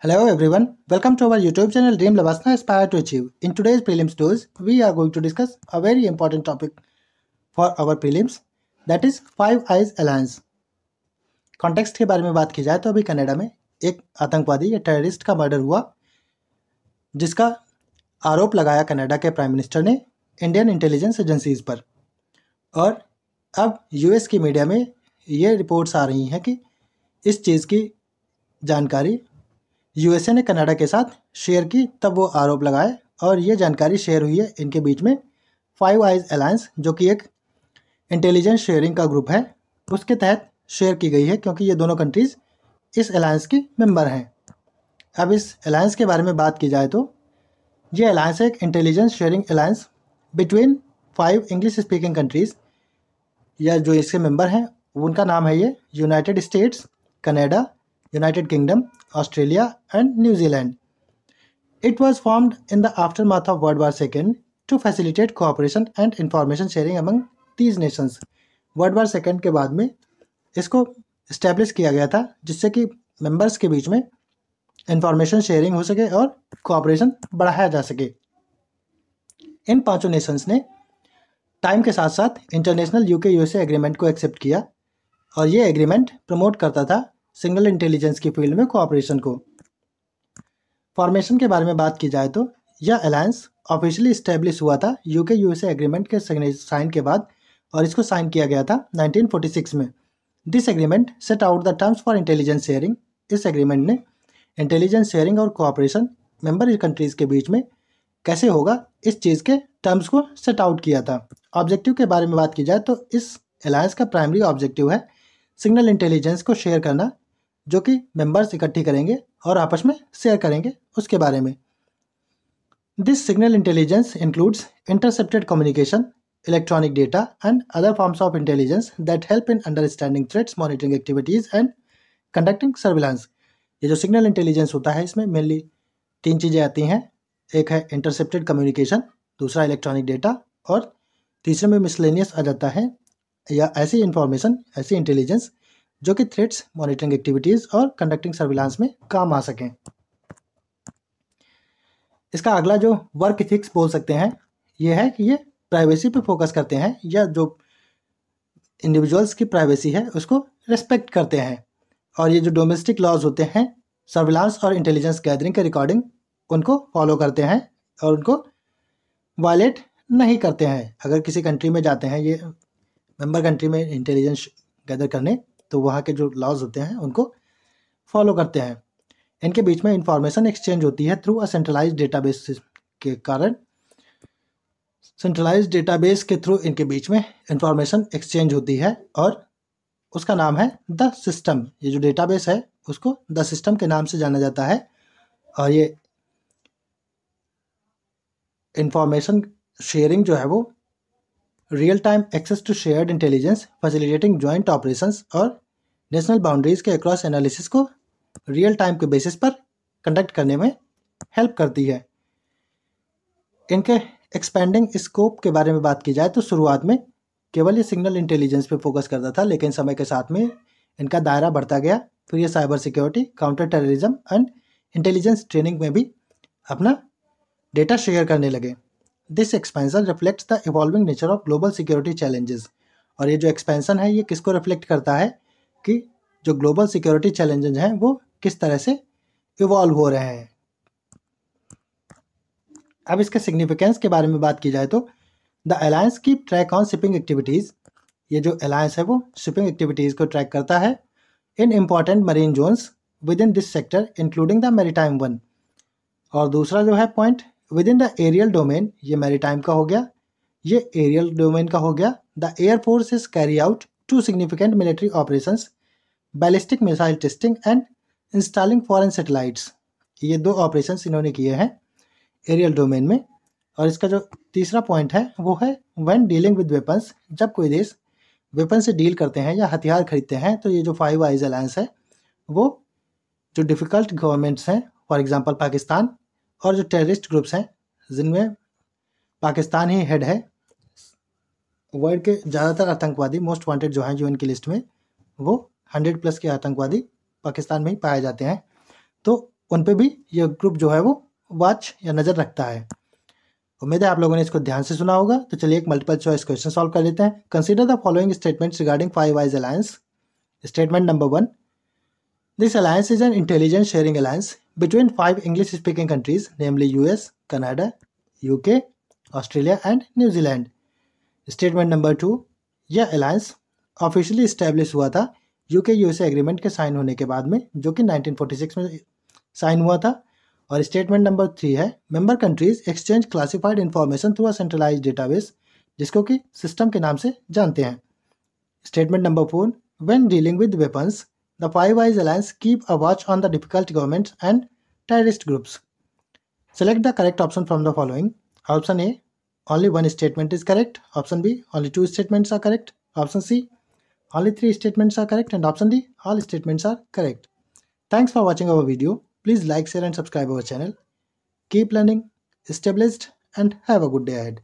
Hello everyone, welcome to our YouTube channel Dream Lavasana Aspire to Achieve. In today's prelims tools, we are going to discuss a very important topic for our prelims, that is Five Eyes Alliance. Context के बारे में बात की जाए तो अभी Canada में एक आतंकवादी या टेररिस्ट का मर्डर हुआ, जिसका आरोप लगाया कनाडा के प्राइम मिनिस्टर ने इंडियन इंटेलिजेंस एजेंसीज पर। और अब यूएस की मीडिया में ये रिपोर्ट्स आ रही हैं कि इस चीज़ की जानकारी यूएसए ने कनाडा के साथ शेयर की, तब वो आरोप लगाए और ये जानकारी शेयर हुई है इनके बीच में। फाइव आइज अलायंस, जो कि एक इंटेलिजेंस शेयरिंग का ग्रुप है, उसके तहत शेयर की गई है, क्योंकि ये दोनों कंट्रीज़ इस अलायंस की मेंबर हैं। अब इस अलायंस के बारे में बात की जाए तो ये अलायंस है एक intelligence sharing alliance between 5 English speaking countries, या जो इसके मेंबर हैं उनका नाम है ये United states, Canada, United Kingdom, Australia and New Zealand. It was formed in the aftermath of World War II to facilitate cooperation and information sharing among these nations. World War II के बाद में इसको establish किया गया था, जिससे कि members के बीच में इंफॉर्मेशन शेयरिंग हो सके और कोऑपरेशन बढ़ाया जा सके। इन पांचों नेशंस ने टाइम के साथ साथ इंटरनेशनल यूके-यूएसए एग्रीमेंट को एक्सेप्ट किया, और ये एग्रीमेंट प्रमोट करता था सिंगल इंटेलिजेंस की फील्ड में कोऑपरेशन को। फॉर्मेशन के बारे में बात की जाए तो यह अलायंस ऑफिशियली इस्टेब्लिश हुआ था यूके यूएसए एग्रीमेंट के साइन के बाद, और इसको साइन किया गया था 1946 में। This agreement set out the terms for intelligence sharing. इस एग्रीमेंट ने इंटेलिजेंस शेयरिंग और कोऑपरेशन मेंबर कंट्रीज़ के बीच में कैसे होगा, इस चीज़ के टर्म्स को सेट आउट किया था। ऑब्जेक्टिव के बारे में बात की जाए तो इस अलायंस का प्राइमरी ऑब्जेक्टिव है सिग्नल इंटेलिजेंस को शेयर करना, जो कि मेंबर्स इकट्ठी करेंगे और आपस में शेयर करेंगे उसके बारे में। This signal intelligence includes intercepted communication, electronic data and other forms of intelligence that help in understanding threats, monitoring activities and conducting surveillance. ये जो सिग्नल इंटेलिजेंस होता है, इसमें मेनली 3 चीज़ें आती हैं। एक है इंटरसेप्टेड कम्युनिकेशन, दूसरा इलेक्ट्रॉनिक डेटा, और तीसरे में मिसलेनियस आ जाता है, या ऐसी इंफॉर्मेशन, ऐसी इंटेलिजेंस जो कि थ्रेट्स, मॉनिटरिंग एक्टिविटीज़ और कंडक्टिंग सर्विलांस में काम आ सकें। इसका अगला जो वर्क इथिक्स बोल सकते हैं, ये है कि ये प्राइवेसी पे फोकस करते हैं, या जो इंडिविजुअल्स की प्राइवेसी है उसको रिस्पेक्ट करते हैं। और ये जो डोमेस्टिक लॉज होते हैं, सर्विलांस और इंटेलिजेंस गैदरिंग के रिकॉर्डिंग, उनको फॉलो करते हैं और उनको वायलेट नहीं करते हैं। अगर किसी कंट्री में जाते हैं, ये मेंबर कंट्री में इंटेलिजेंस गैदर करने, तो वहाँ के जो लॉज होते हैं उनको फॉलो करते हैं। इनके बीच में इंफॉर्मेशन एक्सचेंज होती है थ्रू अ सेंट्रलाइज्ड डेटाबेस के कारण। सेंट्रलाइज्ड डेटाबेस के थ्रू इनके बीच में इंफॉर्मेशन एक्सचेंज होती है, और उसका नाम है द सिस्टम। ये जो डेटाबेस है उसको द सिस्टम के नाम से जाना जाता है। और ये इंफॉर्मेशन शेयरिंग जो है वो real time access to shared intelligence, facilitating joint operations और नेशनल बाउंड्रीज के अक्रॉस एनालिसिस को रियल टाइम के बेसिस पर कंडक्ट करने में हेल्प करती है। इनके एक्सपेंडिंग स्कोप के बारे में बात की जाए तो शुरुआत में केवल ये सिग्नल इंटेलिजेंस पे फोकस करता था, लेकिन समय के साथ में इनका दायरा बढ़ता गया। फिर ये cyber security, counter terrorism and intelligence training में भी अपना डेटा शेयर करने लगे। This expansion reflects the evolving nature of global security challenges. और ये जो एक्सपेंशन है ये किसको रिफ्लेक्ट करता है कि जो ग्लोबल सिक्योरिटी चैलेंजेस हैं वो किस तरह से इवॉल्व हो रहे हैं। अब इसके सिग्निफिकेंस के बारे में बात की जाए तो the alliance keep track on shipping activities. ये जो अलायंस है वो शिपिंग एक्टिविटीज़ को ट्रैक करता है in important marine zones within this sector including the maritime one. और दूसरा जो है point, within the aerial domain, ये मैरीटाइम का हो गया, ये एरियल डोमेन का हो गया। The air force is carry out 2 significant military operations, ballistic missile testing and installing foreign satellites. ये 2 ऑपरेशंस इन्होंने किए हैं एरियल डोमेन में। और इसका जो तीसरा पॉइंट है वो है व्हेन डीलिंग विद वेपन्स। जब कोई देश वेपन से डील करते हैं या हथियार खरीदते हैं, तो ये जो फाइव आइज अलायंस है वो जो डिफ़िकल्ट गवर्नमेंट्स हैं, फॉर एग्जांपल पाकिस्तान, और जो टेररिस्ट ग्रुप्स हैं जिनमें पाकिस्तान ही हेड है, वर्ल्ड के ज़्यादातर आतंकवादी मोस्ट वांटेड जो हैं जो इनकी लिस्ट में, वो 100+ के आतंकवादी पाकिस्तान में ही पाए जाते हैं। तो उन पे भी ये ग्रुप जो है वो वॉच या नज़र रखता है। उम्मीद है आप लोगों ने इसको ध्यान से सुना होगा। तो चलिए एक मल्टीपल चॉइस क्वेश्चन सॉल्व कर लेते हैं। Consider the following statements regarding five eyes alliance. Statement number 1, this alliance is an intelligence sharing alliance between 5 English speaking countries namely US, Canada, UK, Australia and New Zealand. Statement number 2, यह alliance officially establish हुआ था UK USA agreement के sign होने के बाद में, जो कि 1946 में साइन हुआ था। और स्टेटमेंट नंबर 3 है, member countries exchange classified information through a centralise database, जिसको कि सिस्टम के नाम से जानते हैं। Statement number 4, when dealing with weapons the five eyes alliance keep a watch on the difficult governments and terrorist groups. Select the correct option from the following. Option A, only one statement is correct. Option B, only 2 statements are correct. Option C, only 3 statements are correct. And option D, all statements are correct. Thanks for watching our video. Please like, share and subscribe our channel. Keep learning, stay blessed and have a good day ahead.